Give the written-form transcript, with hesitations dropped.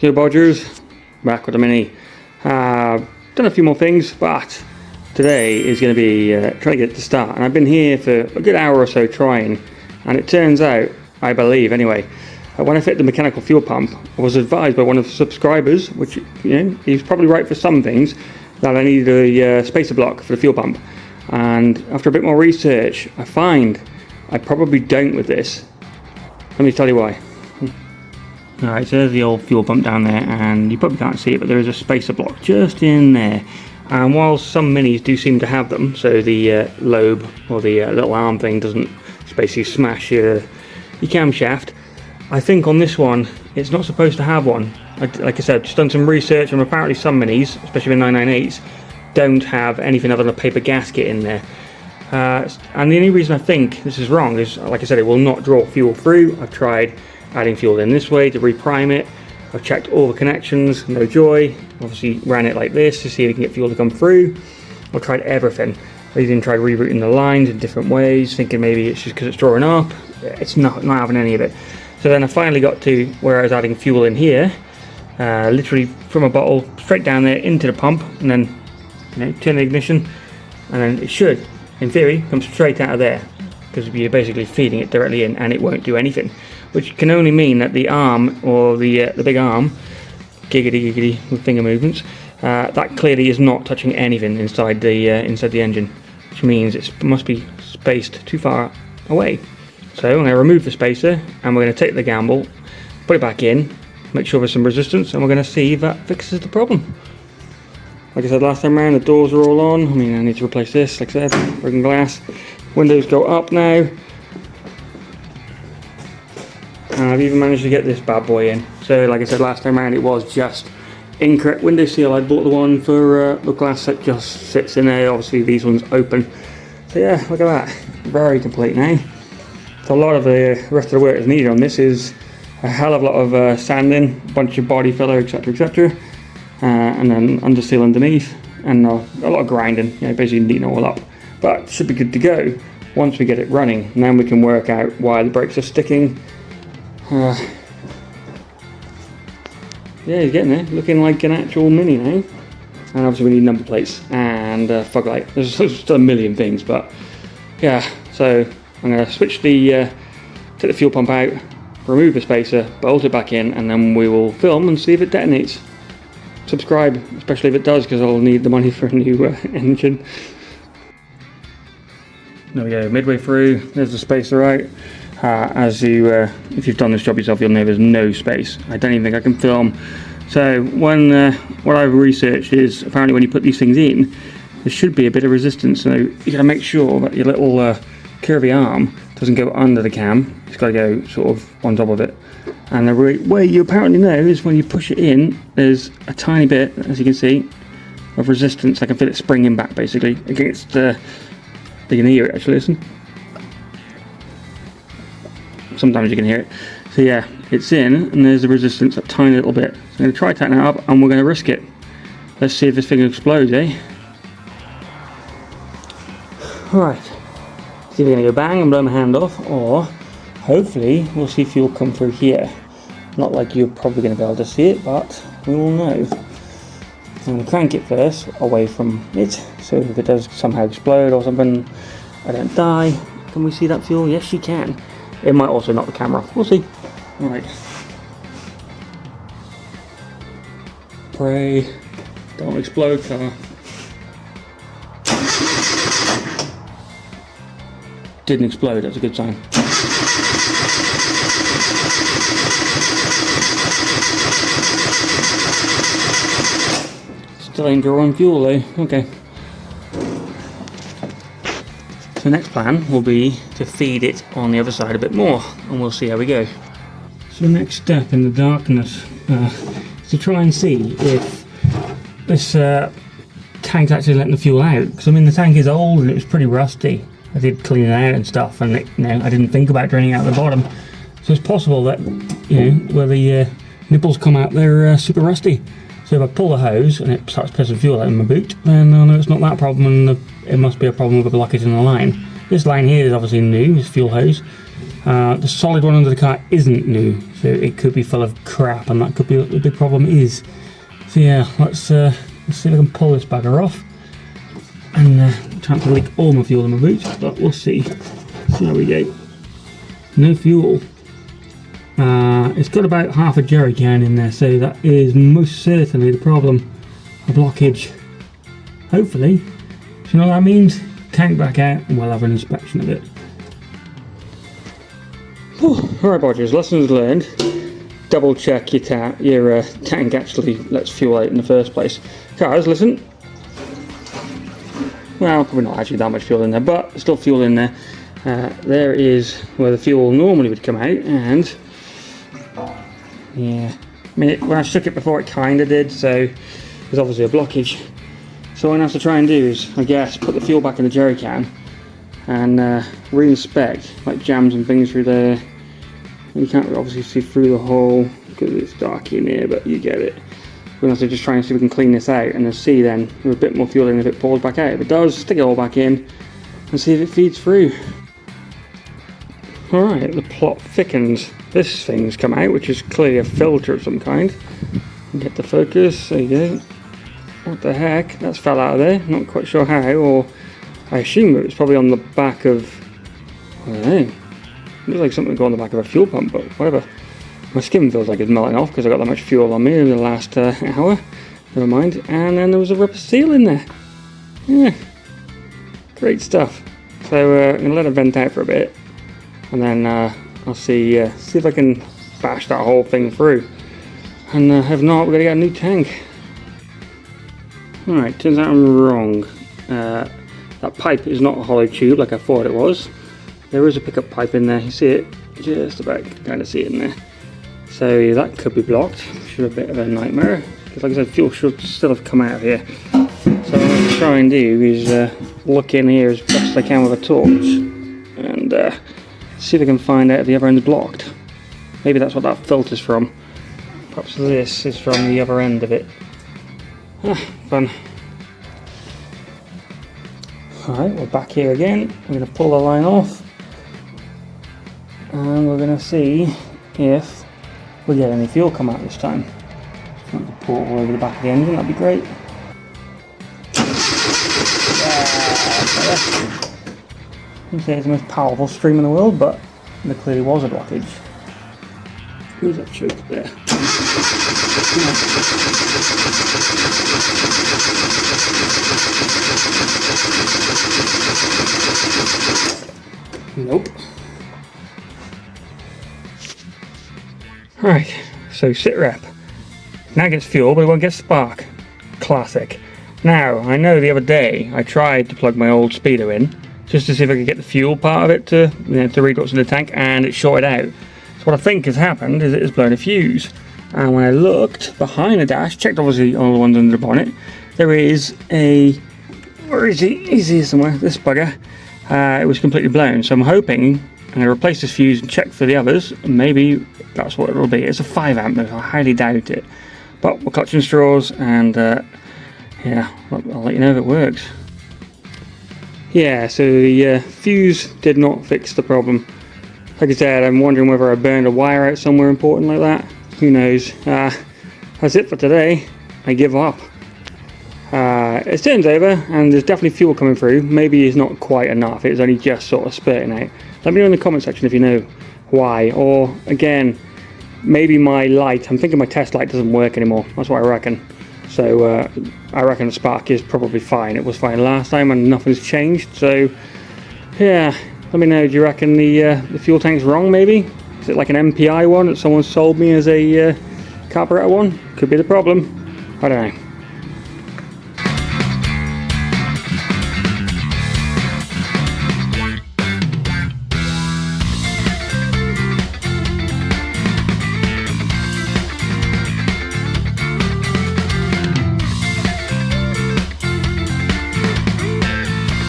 Yo Bodgers, back with a mini. Done a few more things, but today is going to be trying to get it to start. And I've been here for a good hour or so trying, and it turns out, I believe anyway, when I fit the mechanical fuel pump, I was advised by one of the subscribers, which, you know, he's probably right for some things, that I needed a spacer block for the fuel pump. And after a bit more research, I find I probably don't with this. Let me tell you why. Alright, so there's the old fuel pump down there, and you probably can't see it, but there is a spacer block just in there. And while some minis do seem to have them, so the lobe or the little arm thing doesn't basically smash your camshaft, I think on this one it's not supposed to have one. Like I said, just done some research, and apparently some minis, especially the 998s, don't have anything other than a paper gasket in there. And the only reason I think this is wrong is, like I said, it will not draw fuel through. I've tried adding fuel in this way to reprime it. I've checked all the connections, no joy. Obviously ran it like this to see if we can get fuel to come through. I've tried everything. I even tried rerouting the lines in different ways, thinking maybe it's just because it's drawing up. It's not having any of it. So then I finally got to where I was adding fuel in here, literally from a bottle straight down there into the pump, and then, you know, turn the ignition, and then it should, in theory, come straight out of there, because you're basically feeding it directly in, and it won't do anything. Which can only mean that the arm, or the big arm, giggity with finger movements, that clearly is not touching anything inside the engine, which means it must be spaced too far away. So I'm going to remove the spacer, and we're going to take the gamble, put it back in, make sure there's some resistance, and we're going to see if that fixes the problem. Like I said last time around, the doors are all on. I mean, I need to replace this, like I said, broken glass. Windows go up now. And I've even managed to get this bad boy in. So like I said last time around, it was just incorrect window seal. I bought the one for the glass that just sits in there. Obviously these ones open. So yeah, look at that, very complete now. So a lot of the rest of the work that's needed on this is a hell of a lot of sanding, a bunch of body filler, etc, etc, and then under seal underneath, and a lot of grinding, you know, basically neating it all up. But it should be good to go once we get it running, and then we can work out why the brakes are sticking. Yeah, he's getting there, looking like an actual mini now. And obviously we need number plates and fog light. There's still a million things, but yeah. So I'm going to switch take the fuel pump out, remove the spacer, bolt it back in, and then we will film and see if it detonates. Subscribe, especially if it does, because I'll need the money for a new engine. There we go, midway through, there's the spacer out. As you, if you've done this job yourself, you'll know there's no space. I don't even think I can film. So what I've researched is apparently when you put these things in, there should be a bit of resistance. So you got to make sure that your little curvy arm doesn't go under the cam. It's got to go sort of on top of it. And the way you apparently know is when you push it in, there's a tiny bit, as you can see, of resistance. I can feel it springing back basically against. You can hear it actually. Listen. Sometimes you can hear it. So yeah, it's in, and there's the resistance, a tiny little bit. So I'm going to try to tighten it up, and we're going to risk it. Let's see if this thing explodes, eh? Alright, see if we're going to go bang and blow my hand off, or hopefully we'll see fuel come through here. Not like you're probably going to be able to see it, but we will know. I'm going to crank it first, away from it, so if it does somehow explode or something, I don't die. Can we see that fuel? Yes, you can. It might also knock the camera off. We'll see. Alright. Pray. Don't explode, car. Didn't explode, that's a good sign. Still ain't drawing fuel though. Okay. So the next plan will be to feed it on the other side a bit more, and we'll see how we go. So the next step in the darkness is to try and see if this tank's actually letting the fuel out. Because I mean, the tank is old and it was pretty rusty. I did clean it out and stuff, and I didn't think about draining out the bottom. So it's possible that, you know, where the nipples come out, they're super rusty. So if I pull the hose and it starts pissing fuel out in my boot, then I know it's not that problem, and it must be a problem with a blockage in the line. This line here is obviously new, this fuel hose. The solid one under the car isn't new, so it could be full of crap, and that could be what the big problem is. So yeah, let's see if I can pull this bagger off and try to leak all my fuel in my boots, but we'll see. So there we go. No fuel. It's got about half a jerry can in there, so that is most certainly the problem. A blockage. Hopefully. Do you know what that means? Tank back out and we'll have an inspection of it. Alright Bodgers, lessons learned. Double check your tank actually lets fuel out in the first place. Cars, listen. Well, probably not actually that much fuel in there, but still fuel in there. There is where the fuel normally would come out, and yeah, I mean, when I shook it before it kind of did, so there's obviously a blockage. So what I'm going to have to try and do is, I guess, put the fuel back in the jerry can and re-inspect, like jams and things through there. You can't obviously see through the hole because it's dark in here, but you get it. We're going to have to just try and see if we can clean this out and then see then with a bit more fuel in if it pours back out. If it does, stick it all back in and see if it feeds through. Alright, the plot thickens. This thing's come out, which is clearly a filter of some kind. Get the focus, there you go. What the heck? That's fell out of there. Not quite sure how, or I assume it was probably on the back of, I don't know. It looks like something going on the back of a fuel pump, but whatever. My skin feels like it's melting off because I got that much fuel on me in the last hour. Never mind. And then there was a rubber seal in there. Yeah, great stuff. So I'm going to let it vent out for a bit, and then I'll see if I can bash that whole thing through. And if not, we're going to get a new tank. Alright, turns out I'm wrong. That pipe is not a hollow tube like I thought it was. There is a pickup pipe in there, you see it? Just about, you can kind of see it in there. So that could be blocked, which is a bit of a nightmare. Because like I said, fuel should still have come out of here. So what I'm going to try and do is look in here as best I can with a torch. And see if I can find out if the other end's blocked. Maybe that's what that filter's from. Perhaps this is from the other end of it. Fun. Alright, we're back here again. We're going to pull the line off. And we're going to see if we get any fuel come out this time. Not to pour it all over the back of the engine, that'd be great. I wouldn't say it's the most powerful stream in the world, but there clearly was a blockage. Who's that choke there? Nope. Right, so sit rep. Now gets fuel, but it won't get spark. Classic. Now, I know the other day I tried to plug my old speedo in just to see if I could get the fuel part of it to read what's in the tank, and it shorted out. So what I think has happened is it has blown a fuse. And when I looked behind the dash, checked obviously all the ones under the bonnet, there is a, where is he? He's here somewhere, this bugger. It was completely blown, so I'm hoping I'm going to replace this fuse and check for the others, and maybe that's what it'll be. It's a 5 amp though, so I highly doubt it. But we're clutching straws, and yeah, I'll let you know if it works. Yeah, so the fuse did not fix the problem. Like I said, I'm wondering whether I burned a wire out somewhere important like that. Who knows? That's it for today. I give up. It turns over, and there's definitely fuel coming through. Maybe it's not quite enough. It's only just sort of spurting out. Let me know in the comment section if you know why. Or again, maybe my light. I'm thinking my test light doesn't work anymore. That's what I reckon. So I reckon the spark is probably fine. It was fine last time, and nothing's changed. So yeah, let me know. Do you reckon the fuel tank's wrong? Maybe. Is it like an MPI one that someone sold me as a carburetor one? Could be the problem. I don't know.